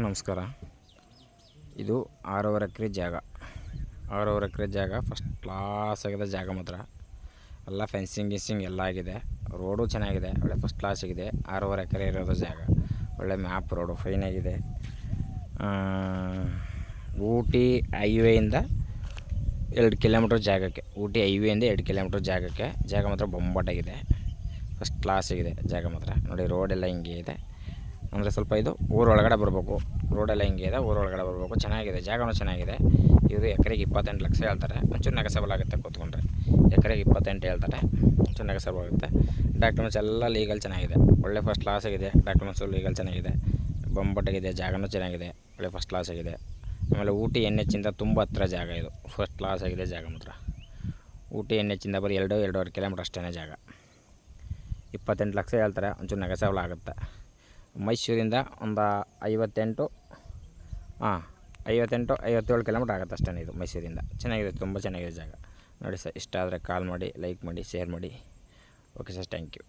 ನಮಸ್ಕಾರ. ಇದು 6.5 ಎಕರೆ ಜಾಗ. 6.5 ಎಕರೆ ಜಾಗ ಫಸ್ಟ್ ಕ್ಲಾಸ್ ಆಗಿದೆ. ಜಾಗ ಮಾತ್ರ ಎಲ್ಲ ಫೆನ್ಸಿಂಗ್ ಎಲ್ಲ ಆಗಿದೆ. ರೋಡು ಚೆನ್ನಾಗಿದೆ, ಒಳ್ಳೆ ಫಸ್ಟ್ ಕ್ಲಾಸ್ ಆಗಿದೆ. 6.5 ಎಕರೆ ಇರೋದು ಜಾಗ, ಒಳ್ಳೆ ಮ್ಯಾಪ್ ರೋಡು ಫೈನ್ ಆಗಿದೆ. ಊಟಿ ಹೈವೇಯಿಂದ 2 ಕಿಲೋಮೀಟ್ರ್ ಜಾಗಕ್ಕೆ, ಊಟಿ ಹೈವೇಯಿಂದ 2 ಕಿಲೋಮೀಟ್ರ್ ಜಾಗಕ್ಕೆ ಜಾಗ ಮಾತ್ರ ಬೊಂಬಾಟಾಗಿದೆ. ಫಸ್ಟ್ ಕ್ಲಾಸ್ ಆಗಿದೆ ಜಾಗ ಮಾತ್ರ. ನೋಡಿ ರೋಡೆಲ್ಲ ಹಿಂಗೆ ಇದೆ, ಅಂದರೆ ಸ್ವಲ್ಪ ಇದು ಊರೊಳಗಡೆ ಬರಬೇಕು. ರೋಡೆಲ್ಲ ಹಿಂಗೆ ಇದೆ, ಊರೊಳಗಡೆ ಬರಬೇಕು. ಚೆನ್ನಾಗಿದೆ, ಜಾಗನೂ ಚೆನ್ನಾಗಿದೆ. ಇವರು ಎಕರೆಗೆ 28 ಲಕ್ಷ ಹೇಳ್ತಾರೆ. ಒಂಚೂರು ನೆಗೆಸಬಲ್ ಆಗುತ್ತೆ ಕೂತ್ಕೊಂಡ್ರೆ. ಎಕರೆಗೆ 28 ಹೇಳ್ತಾರೆ, ಒಂಚೂರು ನೆಗೆಸಬಲ್ ಆಗುತ್ತೆ. ಡಾಕ್ಯುಮೆಂಟ್ಸ್ ಎಲ್ಲ ಲೀಗಲ್ ಚೆನ್ನಾಗಿದೆ, ಒಳ್ಳೆ ಫಸ್ಟ್ ಕ್ಲಾಸ್ ಆಗಿದೆ. ಡಾಕ್ಯುಮೆಂಟ್ಸು ಲೀಗಲ್ ಚೆನ್ನಾಗಿದೆ, ಬೊಂಬಾಟಾಗಿದೆ. ಜಾಗನೂ ಚೆನ್ನಾಗಿದೆ, ಒಳ್ಳೆ ಫಸ್ಟ್ ಕ್ಲಾಸ್ ಆಗಿದೆ. ಆಮೇಲೆ ಊಟಿ NH ಇಂದ ತುಂಬ ಹತ್ತಿರ ಜಾಗ. ಇದು ಫಸ್ಟ್ ಕ್ಲಾಸ್ ಆಗಿದೆ ಜಾಗ ಮಾತ್ರ. ಊಟಿ NH ಇಂದ ಬರೀ 2-2.5 ಕಿಲೋಮೀಟ್ರ್ ಅಷ್ಟೇ ಜಾಗ. 28 ಲಕ್ಷ ಹೇಳ್ತಾರೆ, ಒಂಚೂರು ನೆಗೆಸಬಲ್ ಆಗುತ್ತೆ. ಮೈಸೂರಿಂದ ಒಂದು 57 ಕಿಲೋಮೀಟ್ರ್ ಆಗುತ್ತೆ ಅಷ್ಟೇ. ಇದು ಮೈಸೂರಿಂದ ಚೆನ್ನಾಗಿದೆ, ತುಂಬ ಚೆನ್ನಾಗಿದೆ ಜಾಗ. ನೋಡಿ ಸರ್, ಇಷ್ಟ ಆದರೆ ಕಾಲ್ ಮಾಡಿ, ಲೈಕ್ ಮಾಡಿ, ಶೇರ್ ಮಾಡಿ. Okay sir, thank you.